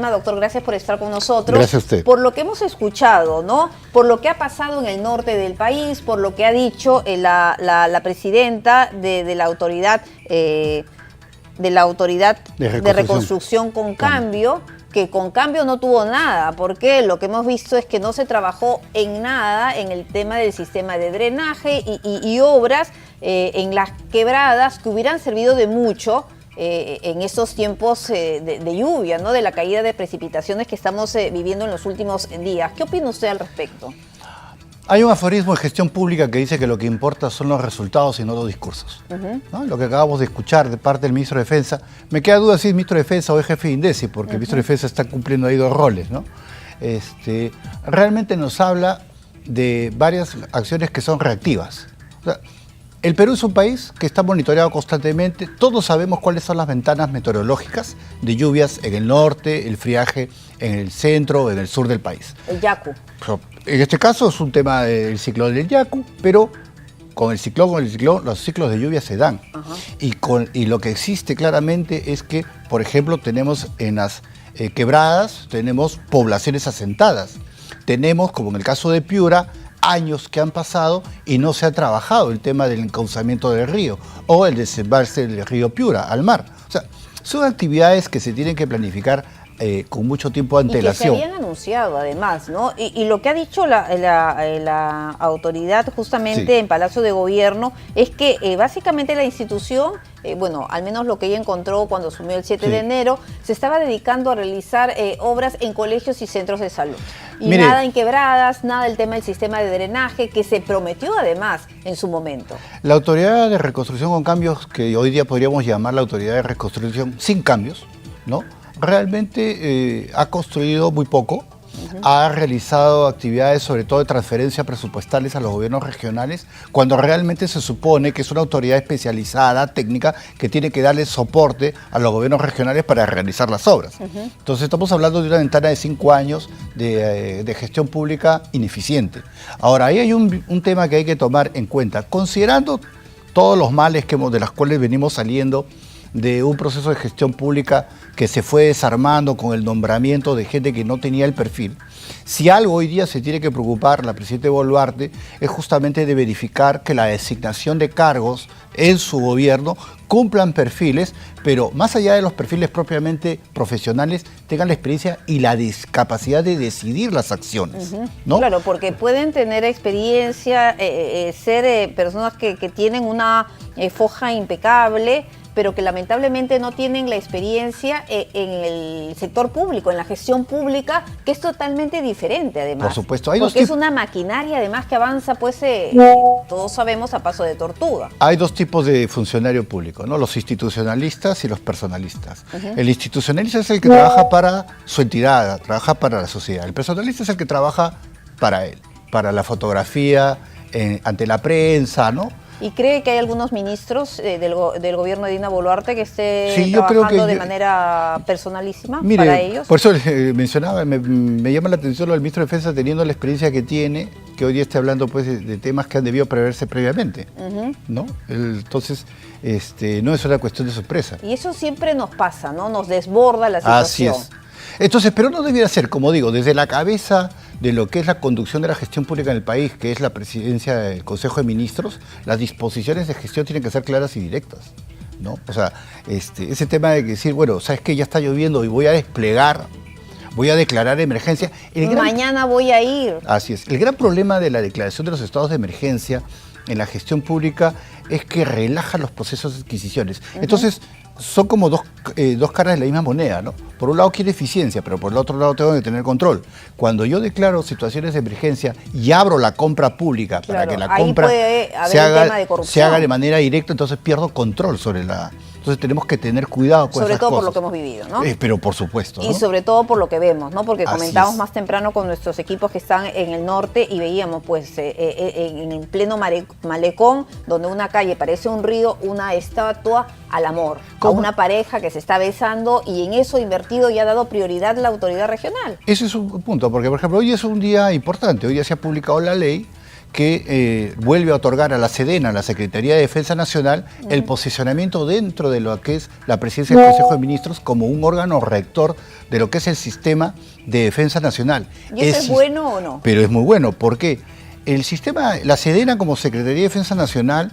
Doctor, gracias por estar con nosotros. Gracias a usted. Por lo que hemos escuchado, ¿no? Por lo que ha pasado en el norte del país, por lo que ha dicho la presidenta de la autoridad de reconstrucción con cambio, que con cambio no tuvo nada, porque lo que hemos visto es que no se trabajó en nada en el tema del sistema de drenaje y obras en las quebradas que hubieran servido de mucho en estos tiempos de lluvia, ¿no? De la caída de precipitaciones que estamos viviendo en los últimos días. ¿Qué opina usted al respecto? Hay un aforismo de gestión pública que dice que lo que importa son los resultados y no los discursos. ¿No? Lo que acabamos de escuchar de parte del ministro de Defensa, me queda duda si es ministro de Defensa o es jefe de INDECI, porque el ministro de Defensa está cumpliendo ahí dos roles, ¿no? Realmente nos habla de varias acciones que son reactivas. O sea, el Perú es un país que está monitoreado constantemente. Todos sabemos cuáles son las ventanas meteorológicas de lluvias en el norte, el friaje en el centro, en el sur del país. El Yaku. En este caso es un tema del ciclón del Yaku, pero con el ciclón, los ciclos de lluvia se dan. Y lo que existe claramente es que, por ejemplo, tenemos en las quebradas, tenemos poblaciones asentadas. Tenemos, como en el caso de Piura, años que han pasado y no se ha trabajado el tema del encauzamiento del río o el desembalse del río Piura al mar. O sea, son actividades que se tienen que planificar con mucho tiempo de antelación. Y que se habían anunciado además, ¿no? Y lo que ha dicho la autoridad justamente en Palacio de Gobierno es que básicamente la institución, bueno, al menos lo que ella encontró cuando asumió el 7 de enero, se estaba dedicando a realizar obras en colegios y centros de salud. Y mire, nada en quebradas, nada del tema del sistema de drenaje, que se prometió además en su momento. La Autoridad de Reconstrucción con Cambios, que hoy día podríamos llamar la Autoridad de Reconstrucción sin cambios, ¿no? Realmente ha construido muy poco, ha realizado actividades sobre todo de transferencias presupuestales a los gobiernos regionales, cuando realmente se supone que es una autoridad especializada, técnica, que tiene que darle soporte a los gobiernos regionales para realizar las obras. Entonces estamos hablando de una ventana de 5 años de gestión pública ineficiente. Ahora, ahí hay un tema que hay que tomar en cuenta, considerando todos los males de los cuales venimos saliendo, de un proceso de gestión pública que se fue desarmando con el nombramiento de gente que no tenía el perfil. Si algo hoy día se tiene que preocupar la presidenta Boluarte es justamente de verificar que la designación de cargos en su gobierno cumplan perfiles, pero más allá de los perfiles propiamente profesionales, tengan la experiencia y la capacidad de decidir las acciones, ¿no? Claro, porque pueden tener experiencia, ser personas que tienen una foja impecable, pero que lamentablemente no tienen la experiencia en el sector público, en la gestión pública, que es totalmente diferente además. Por supuesto. Porque es una maquinaria además que avanza, pues, todos sabemos, a paso de tortuga. Hay dos tipos de funcionario público, ¿no? Los institucionalistas y los personalistas. El institucionalista es el que trabaja para su entidad, trabaja para la sociedad. El personalista es el que trabaja para él, para la fotografía, ante la prensa, ¿no? ¿Y cree que hay algunos ministros del gobierno de Dina Boluarte que estén trabajando de manera personalísima para ellos? Por eso mencionaba, me llama la atención lo del ministro de Defensa teniendo la experiencia que tiene, que hoy día esté hablando pues de temas que han debido preverse previamente, ¿no? Entonces, no es una cuestión de sorpresa. Y eso siempre nos pasa, ¿no? Nos desborda la situación. Así es. Entonces, pero no debiera ser, como digo, desde la cabeza de lo que es la conducción de la gestión pública en el país, que es la presidencia del Consejo de Ministros, las disposiciones de gestión tienen que ser claras y directas, ¿no? O sea, ese tema de decir, bueno, ¿sabes qué? Ya está lloviendo y voy a desplegar, voy a declarar emergencia. Mañana voy a ir. Así es. El gran problema de la declaración de los estados de emergencia en la gestión pública es que relaja los procesos de adquisiciones. Entonces, son como dos caras de la misma moneda, ¿no? Por un lado quiero eficiencia, pero por el otro lado tengo que tener control. Cuando yo declaro situaciones de emergencia y abro la compra pública para que la compra se haga de manera directa, entonces pierdo control sobre la... Entonces tenemos que tener cuidado con sobre esas todo cosas. por lo que hemos vivido, ¿no? Pero por supuesto, ¿no? Y sobre todo por lo que vemos, ¿no? Porque comentábamos es. Más temprano con nuestros equipos que están en el norte y veíamos pues en pleno malecón, donde una calle parece un río, una estatua al amor, a una pareja que se está besando, y en eso invertido y ha dado prioridad la autoridad regional. Ese es un punto, porque por ejemplo hoy es un día importante, hoy ya se ha publicado la ley que vuelve a otorgar a la SEDENA, a la Secretaría de Defensa Nacional, el posicionamiento dentro de lo que es la presidencia del Consejo de Ministros como un órgano rector de lo que es el sistema de defensa nacional. ¿Y eso es bueno o no? Pero es muy bueno, ¿por qué? El sistema, la SEDENA como Secretaría de Defensa Nacional,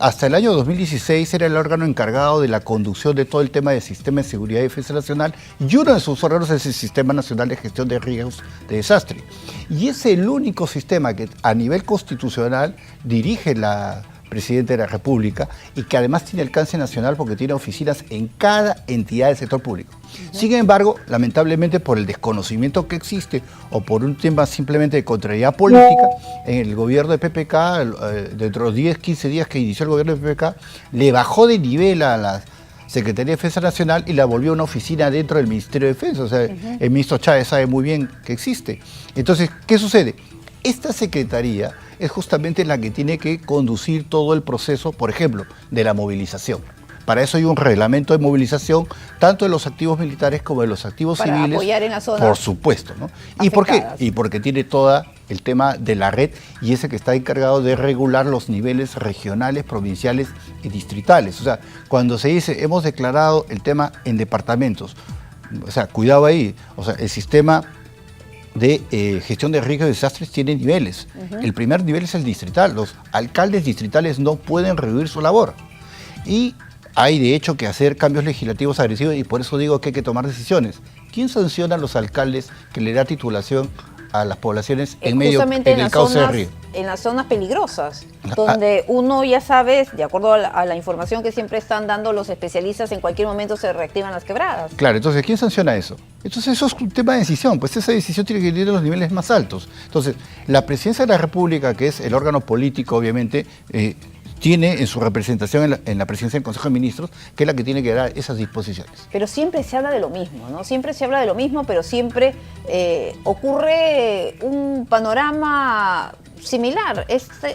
hasta el año 2016 era el órgano encargado de la conducción de todo el tema del Sistema de Seguridad y Defensa Nacional, y uno de sus órganos es el Sistema Nacional de Gestión de Riesgos de Desastre. Y es el único sistema que a nivel constitucional dirige la Presidenta de la República y que además tiene alcance nacional porque tiene oficinas en cada entidad del sector público. Sin embargo, lamentablemente por el desconocimiento que existe o por un tema simplemente de contrariedad política, en el gobierno de PPK, dentro de los 10, 15 días que inició el gobierno de PPK, le bajó de nivel a la Secretaría de Defensa Nacional y la volvió a una oficina dentro del Ministerio de Defensa. O sea, el ministro Chávez sabe muy bien que existe. Entonces, ¿qué sucede? Esta secretaría es justamente la que tiene que conducir todo el proceso, por ejemplo, de la movilización. Para eso hay un reglamento de movilización, tanto de los activos militares como de los activos civiles. Para apoyar en la zona. Por supuesto, ¿no? ¿Y por qué? Y porque tiene todo el tema de la red y ese que está encargado de regular los niveles regionales, provinciales y distritales. O sea, cuando se dice hemos declarado el tema en departamentos, o sea, cuidado ahí, o sea, el sistema de gestión de riesgos y desastres tiene niveles. El primer nivel es el distrital. Los alcaldes distritales no pueden reducir su labor. Y hay de hecho que hacer cambios legislativos agresivos y por eso digo que hay que tomar decisiones. ¿Quién sanciona a los alcaldes que le da titulación a las poblaciones en el cauce de río? En las zonas peligrosas, donde uno ya sabe, de acuerdo a la información que siempre están dando los especialistas, en cualquier momento se reactivan las quebradas. Claro, entonces, ¿quién sanciona eso? Entonces, eso es un tema de decisión, pues esa decisión tiene que ir a los niveles más altos. Entonces, la Presidencia de la República, que es el órgano político, obviamente, tiene en su representación en la presidencia del Consejo de Ministros, que es la que tiene que dar esas disposiciones. Pero siempre se habla de lo mismo, ¿no? Siempre se habla de lo mismo, pero siempre ocurre un panorama similar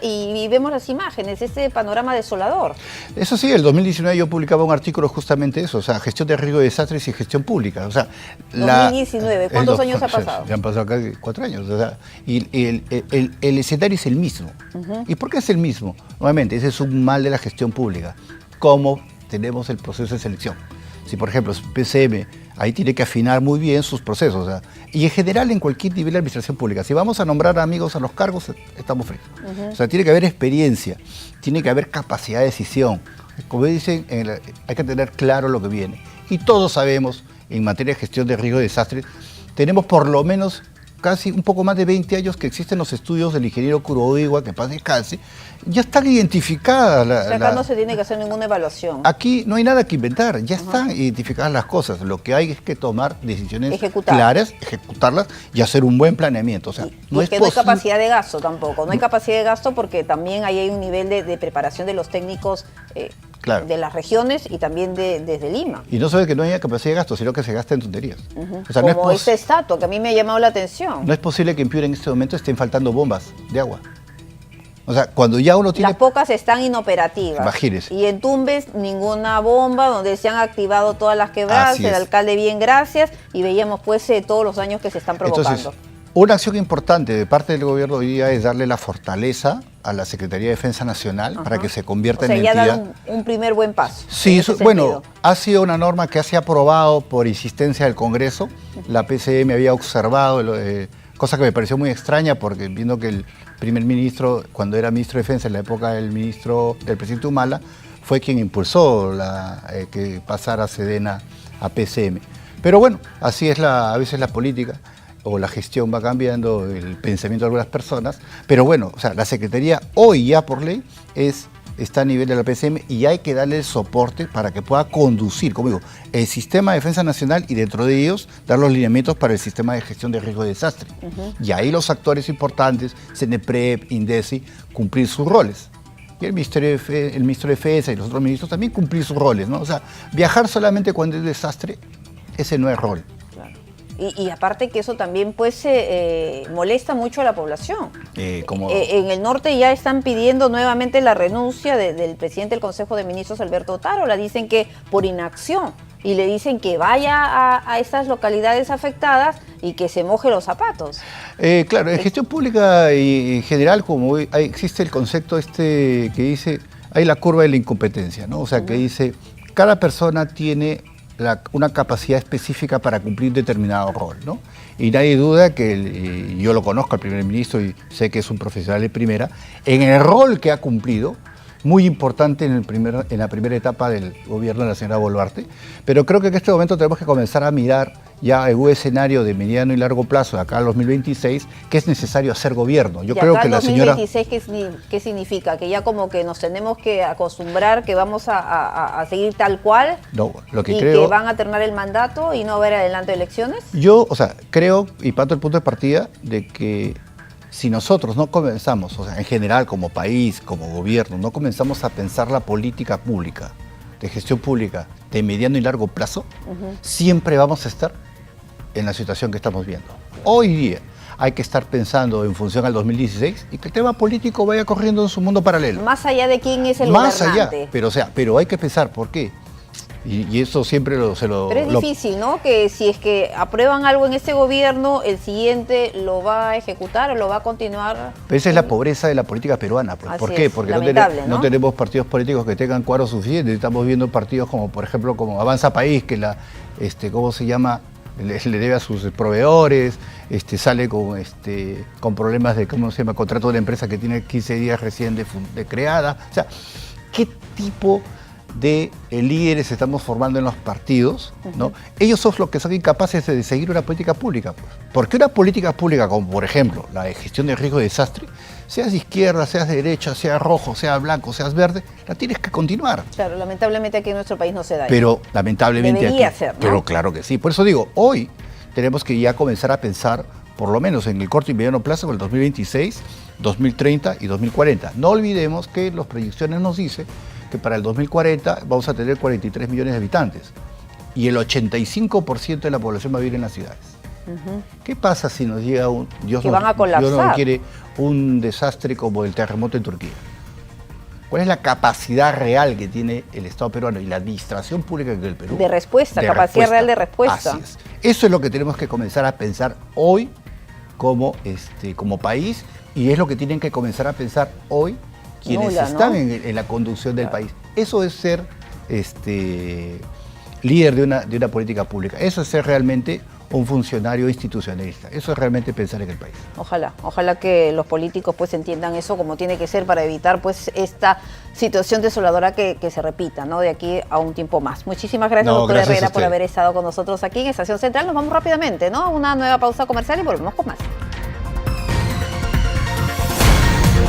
y vemos las imágenes, este panorama desolador. Eso sí, el 2019 yo publicaba un artículo justamente eso, o sea, gestión de riesgo de desastres y gestión pública. O sea, 2019, ¿cuántos años ha pasado? Ya han pasado casi 4 años, o sea, y el escenario es el mismo. ¿Y por qué es el mismo? Nuevamente, ese es un mal de la gestión pública. ¿Cómo tenemos el proceso de selección? Si, por ejemplo, PCM, ahí tiene que afinar muy bien sus procesos. O sea, y en general en cualquier nivel de administración pública. Si vamos a nombrar amigos a los cargos, estamos fritos. O sea, tiene que haber experiencia, tiene que haber capacidad de decisión. Como dicen, hay que tener claro lo que viene. Y todos sabemos, en materia de gestión de riesgo y desastres, tenemos por lo menos casi un poco más de 20 años que existen los estudios del ingeniero Kuroiwa, que paz descanse, ya están identificadas. Acá no se tiene que hacer ninguna evaluación. Aquí no hay nada que inventar, ya están identificadas las cosas. Lo que hay es que tomar decisiones claras, ejecutarlas y hacer un buen planeamiento. O sea, no hay capacidad de gasto tampoco, no hay capacidad de gasto porque también ahí hay un nivel de preparación de los técnicos de las regiones y también desde Lima. Y no solo que no haya capacidad de gasto, sino que se gasta en tonterías. O sea, como este estatua que a mí me ha llamado la atención. No es posible que en Piura en este momento estén faltando bombas de agua. O sea, cuando ya uno tiene... Las pocas están inoperativas. Imagínese. Y en Tumbes ninguna bomba, donde se han activado todas las quebradas, el alcalde bien gracias, y veíamos pues todos los daños que se están provocando. Entonces, una acción importante de parte del gobierno hoy día es darle la fortaleza a la Secretaría de Defensa Nacional para que se convierta en entidad. Ya dar un primer buen paso. Sí, eso, bueno, ha sido una norma que se ha aprobado por insistencia del Congreso. La PCM había observado, cosa que me pareció muy extraña porque viendo que el primer ministro, cuando era ministro de Defensa en la época del presidente Humala, fue quien impulsó que pasara SEDENA a PCM. Pero bueno, así es a veces la política, o la gestión va cambiando, el pensamiento de algunas personas, pero bueno, o sea, la Secretaría hoy ya por ley está a nivel de la PCM y hay que darle el soporte para que pueda conducir, como digo, el sistema de defensa nacional y dentro de ellos dar los lineamientos para el sistema de gestión de riesgo de desastre. Y ahí los actores importantes, CNPREP, INDECI, cumplir sus roles. Y el ministro de Defensa y los otros ministros también cumplir sus roles, ¿no? O sea, viajar solamente cuando es desastre, ese no es rol. Y aparte que eso también pues molesta mucho a la población. En el norte ya están pidiendo nuevamente la renuncia del presidente del Consejo de Ministros, Alberto Otárola. Dicen que por inacción. Y le dicen que vaya a estas localidades afectadas y que se moje los zapatos. Claro, en gestión pública y en general, como existe el concepto que dice, hay la curva de la incompetencia, ¿no? O sea, que dice, cada persona tiene una capacidad específica para cumplir determinado rol, ¿no? Y nadie duda que, yo lo conozco al primer ministro y sé que es un profesional de primera, en el rol que ha cumplido, muy importante en la primera etapa del gobierno de la señora Boluarte, pero creo que en este momento tenemos que comenzar a mirar ya en un escenario de mediano y largo plazo, de acá al 2026, que es necesario hacer gobierno. Yo creo que la señora... 2026, ¿qué significa? ¿Que ya como que nos tenemos que acostumbrar que vamos a seguir tal cual? No, lo que y creo... que van a terminar el mandato y no haber adelanto de elecciones? Yo, creo y parto el punto de partida de que si nosotros no comenzamos, en general como país, como gobierno, no comenzamos a pensar la política pública, de gestión pública, de mediano y largo plazo, siempre vamos a estar en la situación que estamos viendo. Hoy día hay que estar pensando en función al 2016 y que el tema político vaya corriendo en su mundo paralelo. Más allá de quién es el Más gobernante. allá, pero hay que pensar por qué. Y eso siempre Pero es difícil, ¿no? Que si es que aprueban algo en este gobierno, el siguiente lo va a ejecutar o lo va a continuar. Pero esa es la pobreza de la política peruana. Pues. ¿Por qué? Porque no tenemos partidos políticos que tengan cuadros suficientes. Estamos viendo partidos como, por ejemplo, como Avanza País, que ¿cómo se llama? Le debe a sus proveedores, sale con problemas de, ¿cómo se llama? Contrato de una empresa que tiene 15 días recién de creada. O sea, ¿qué tipo de líderes estamos formando en los partidos, ¿no? Ellos son los que son incapaces de seguir una política pública. Pues. Porque una política pública, como por ejemplo la de gestión de riesgo y desastre, seas de izquierda, seas de derecha, seas rojo, seas blanco, seas verde, la tienes que continuar. Claro, lamentablemente aquí en nuestro país no se da. Pero lamentablemente debería ser, ¿no? Pero claro que sí. Por eso digo, hoy tenemos que ya comenzar a pensar, por lo menos en el corto y mediano plazo, en el 2026, 2030 y 2040. No olvidemos que las proyecciones nos dicen que para el 2040 vamos a tener 43 millones de habitantes y el 85% de la población va a vivir en las ciudades. ¿Qué pasa si nos llega Dios no quiere, un desastre como el terremoto en Turquía? ¿Cuál es la capacidad real que tiene el Estado peruano y la administración pública del Perú? De respuesta, capacidad real de respuesta. Así es. Eso es lo que tenemos que comenzar a pensar hoy como país y es lo que tienen que comenzar a pensar hoy quienes están en la conducción del país. Eso es ser líder de una política pública. Eso es ser realmente un funcionario institucionalista. Eso es realmente pensar en el país. Ojalá que los políticos pues entiendan eso como tiene que ser para evitar pues esta situación desoladora que se repita, ¿no? De aquí a un tiempo más. Muchísimas gracias, doctor Herrera, por haber estado con nosotros aquí en Estación Central. Nos vamos rápidamente, ¿no? Una nueva pausa comercial y volvemos con más.